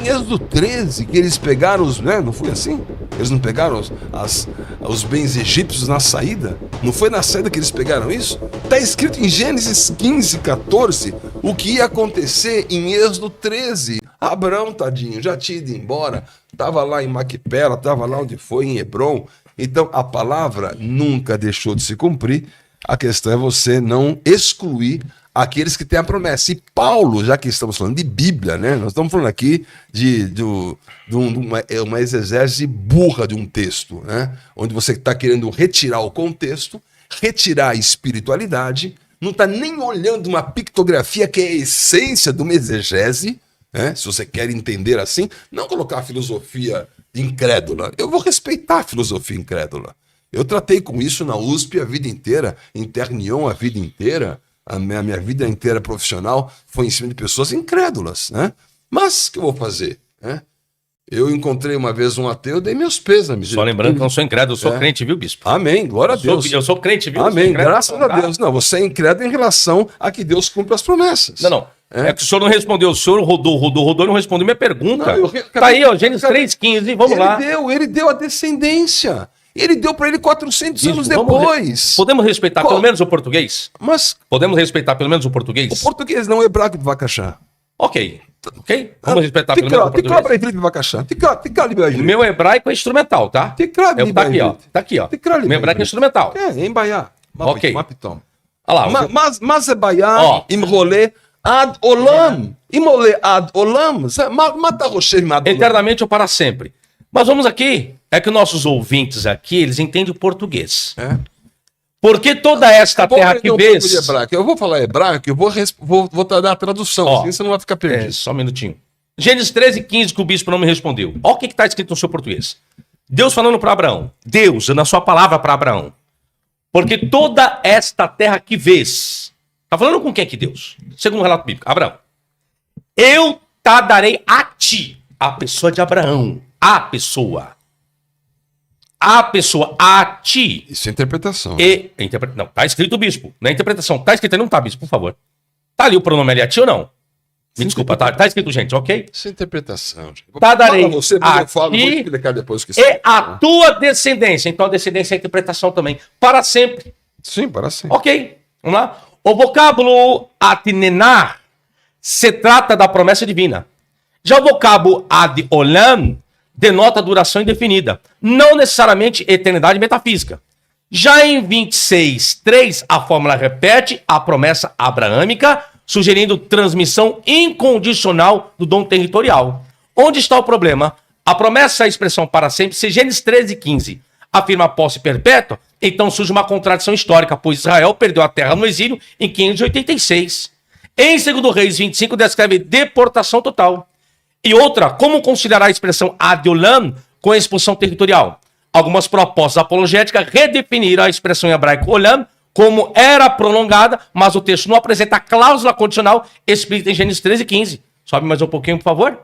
Em Êxodo 13, que eles pegaram os... Né? Não foi assim? Eles não pegaram os bens egípcios na saída? Não foi na saída que eles pegaram isso? Está escrito em Gênesis 15, 14, o que ia acontecer em Êxodo 13. Abraão, tadinho, já tinha ido embora, estava lá em Maquipela, estava lá onde foi, em Hebrom. Então, a palavra nunca deixou de se cumprir. A questão é você não excluir aqueles que têm a promessa. E Paulo, já que estamos falando de Bíblia, né? Nós estamos falando aqui de uma exegese burra de um texto, né? Onde você está querendo retirar o contexto, retirar a espiritualidade, não está nem olhando uma pictografia que é a essência de uma exegese, né? Se você quer entender assim, não colocar a filosofia incrédula. Eu vou respeitar a filosofia incrédula. Eu tratei com isso na USP a vida inteira, em Ternion a vida inteira. A minha vida inteira profissional foi em cima de pessoas incrédulas, né? Mas o que eu vou fazer? Né? Eu encontrei uma vez um ateu, dei meus pêsames. Só lembrando que eu não sou incrédulo, eu sou crente, viu, bispo? Amém, glória a Deus. Eu sou crente, viu? Amém, graças a Deus. Não, você é incrédulo em relação a que Deus cumpre as promessas. Não. É que o senhor não respondeu. O senhor rodou e não respondeu minha pergunta. Tá aí, ó, Gênesis 3,15, vamos lá. Ele deu a descendência. Ele deu para ele 400 anos depois. Podemos respeitar pelo menos o português? Mas podemos respeitar pelo menos o português? O português não é hebraico de Vacachá. Ok. Vamos respeitar pelo menos o português. O meu hebraico é instrumental, tá? Tá aqui, ó. Tá aqui, ó. Meu hebraico é instrumental. Em Baiá. Ok. Olha lá. Mas é Baiá, imrolê ad olam. Imolê ad olam. Mata rocher, mata eternamente ou para sempre. Mas vamos aqui, é que nossos ouvintes aqui, eles entendem o português. Porque toda esta terra que vês... Eu vou falar hebraico, eu vou dar a tradução, assim você não vai ficar perdido. Só um minutinho. Gênesis 13,15, que o bispo não me respondeu. Olha o que está escrito no seu português. Deus falando para Abraão. Deus, na sua palavra para Abraão. Porque toda esta terra que vês... Está falando com quem aqui, Deus? Segundo o relato bíblico. Abraão. Eu te darei a ti, a pessoa de Abraão. A pessoa, a ti. Isso é interpretação. Não, tá escrito bispo. Não é interpretação. Tá escrito aí, não tá, bispo, por favor. Tá ali o pronome ali, a ti ou não? Me desculpa, tá escrito, gente, ok? Isso é interpretação. Tá, darei você, a eu falo, ti vou explicar depois o que e a tua descendência. Então a descendência é a interpretação também. Para sempre. Sim, para sempre. Ok, vamos lá. O vocábulo atinenar se trata da promessa divina. Já o vocábulo ad olam denota duração indefinida, não necessariamente eternidade metafísica. Já em 26:3, a fórmula repete a promessa abraâmica, sugerindo transmissão incondicional do dom territorial. Onde está o problema? A promessa, a expressão para sempre, se Gênesis 13:15 afirma a posse perpétua, então surge uma contradição histórica, pois Israel perdeu a terra no exílio em 586. Em 2 Reis 25, descreve deportação total. E outra, como considerar a expressão ad olam com a expulsão territorial? Algumas propostas apologéticas redefiniram a expressão em hebraico olam como era prolongada, mas o texto não apresenta a cláusula condicional explícita em Gênesis 13:15. Sobe mais um pouquinho, por favor.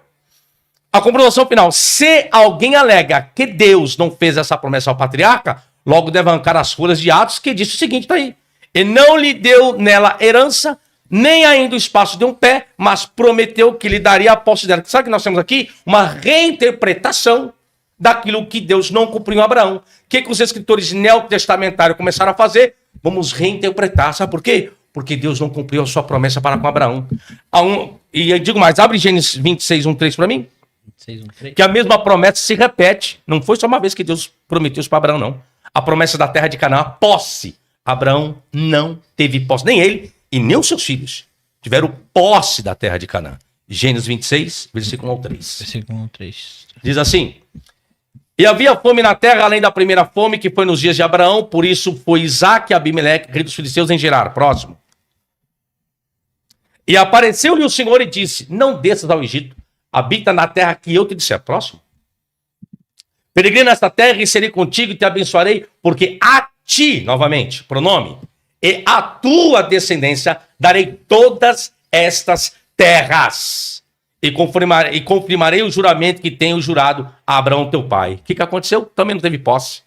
A comprovação final. Se alguém alega que Deus não fez essa promessa ao patriarca, logo deve arrancar as folhas de Atos, que diz o seguinte, tá aí. E não lhe deu nela herança, nem ainda o espaço de um pé, mas prometeu que lhe daria a posse dela. Sabe que nós temos aqui? Uma reinterpretação daquilo que Deus não cumpriu em Abraão. O que os escritores neotestamentários começaram a fazer? Vamos reinterpretar. Sabe por quê? Porque Deus não cumpriu a sua promessa para com Abraão. E eu digo mais, abre Gênesis 26:1-3 para mim. 26:1-3. Que a mesma promessa se repete. Não foi só uma vez que Deus prometeu isso para Abraão, não. A promessa da terra de Canaã, posse. Abraão não teve posse, nem ele e nem os seus filhos tiveram posse da terra de Canaã. Gênesis 26, versículo 1-3. Versículo 3. Diz assim: e havia fome na terra, além da primeira fome, que foi nos dias de Abraão, por isso foi Isaque e Abimeleque, rei dos filisteus, em Gerar. Próximo. E apareceu-lhe o Senhor e disse: não desças ao Egito, habita na terra que eu te disser. Próximo. Peregrina nesta terra e serei contigo e te abençoarei, porque a ti, novamente, pronome, e a tua descendência darei todas estas terras. E confirmarei o juramento que tenho jurado a Abraão teu pai. O que aconteceu? Também não teve posse.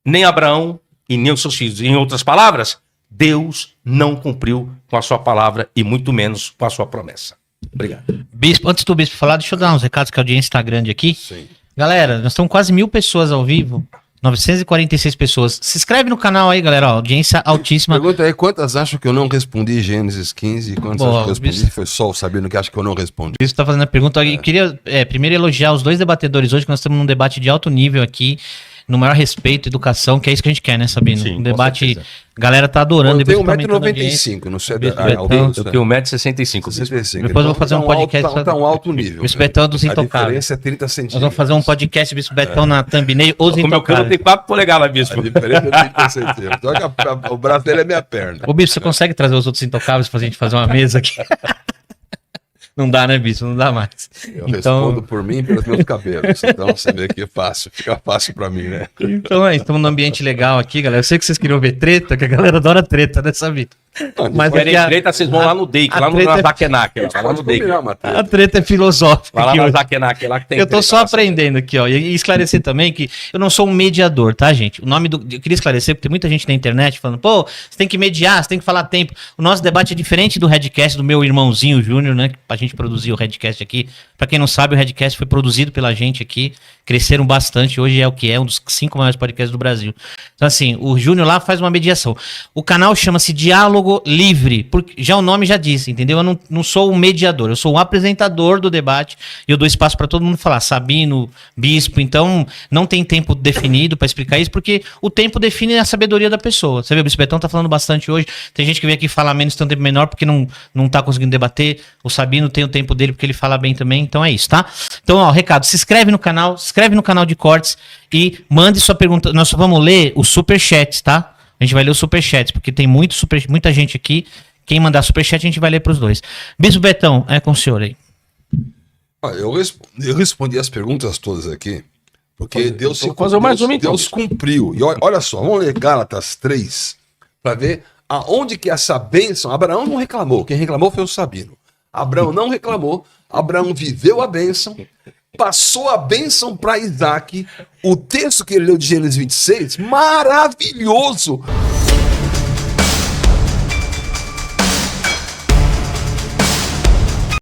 Nem Abraão e nem os seus filhos. Em outras palavras, Deus não cumpriu com a sua palavra e muito menos com a sua promessa. Obrigado. Bispo, antes do Bispo falar, deixa eu dar uns recados que a audiência está grande aqui. Sim. Galera, nós estamos quase 1000 pessoas ao vivo. 946 pessoas. Se inscreve no canal aí, galera. Ó, audiência altíssima. Pergunta aí, quantas acham que eu não respondi Gênesis 15 e quantas Boa, acham que eu respondi? Bispo. Foi só o Sabino que acha que eu não respondi. Isso tá fazendo a pergunta. Eu queria primeiro elogiar os dois debatedores hoje, que nós estamos num debate de alto nível aqui, no maior respeito, educação, que é isso que a gente quer, né, Sabino? Sim, Um com debate, certeza. a galera tá adorando. Eu tenho depois tá aumentando a audiência. 1,95m, não sei Bispo da Betão, Eu tenho 1,65 m. 65. Depois eu vou fazer um podcast. Tá um alto nível. Bispo Betão dos A Intocáveis. diferença é 30 Nós centímetros. vamos fazer um podcast Bispo Betão na thumbnail, os O meu cano Intocáveis. tem 4 polegadas, Bispo. A diferença é 30 centímetros. Só que o braço dele é minha perna. Ô, Bispo, você consegue trazer os outros Intocáveis pra gente fazer uma mesa aqui? Não dá, né, Bispo? Não dá mais. Eu respondo por mim e pelos meus cabelos. Então você vê que é fácil. Fica fácil pra mim, né? Então é, estamos num ambiente legal aqui, galera. Eu sei que vocês queriam ver treta, que a galera adora treta, né, Sabino? Mas Querem aqui treta, vocês vão lá no Dake, a lá no treta é- Zakenak. Lá no Pode Dake. combinar, Matheus. a treta é filosófica. Vai lá aqui no hoje. Zakenak, lá que tem Eu tô treta, só lá. aprendendo aqui, ó. E esclarecer também que eu não sou um mediador, tá, gente? O nome do. Eu queria esclarecer, porque tem muita gente na internet falando, pô, você tem que mediar, você tem que falar tempo. O nosso debate é diferente do Redcast, do meu irmãozinho Júnior, né? Pra gente produzir o Redcast aqui. Pra quem não sabe, o Redcast foi produzido pela gente aqui. Cresceram bastante. Hoje é o que é, um dos 5 maiores podcasts do Brasil. Então, assim, o Júnior lá faz uma mediação. O canal chama-se Diálogo Livre, porque já o nome já disse, entendeu? Eu não sou um mediador, eu sou um apresentador do debate e eu dou espaço para todo mundo falar. Sabino, Bispo, então não tem tempo definido para explicar isso, porque o tempo define a sabedoria da pessoa. Você vê, o Bispo Betão tá falando bastante hoje, tem gente que vem aqui falar menos, tem um tempo menor porque não tá conseguindo debater. O Sabino tem o tempo dele porque ele fala bem também, então é isso, tá? Então, ó, recado, se inscreve no canal, se inscreve no canal de cortes e mande sua pergunta. Nós só vamos ler os superchats, tá? A gente vai ler os superchats, porque tem muita gente aqui. Quem mandar superchat, a gente vai ler pros dois. Bispo Betão, é com o senhor aí. Olha, eu respondi as perguntas todas aqui, porque Deus, vou fazer mais uma, então. Deus cumpriu. E olha só, vamos ler Gálatas 3 para ver aonde que essa bênção. Abraão não reclamou, quem reclamou foi o Sabino. Abraão não reclamou, Abraão viveu a bênção, passou a bênção para Isaac. O texto que ele leu de Gênesis 26, maravilhoso.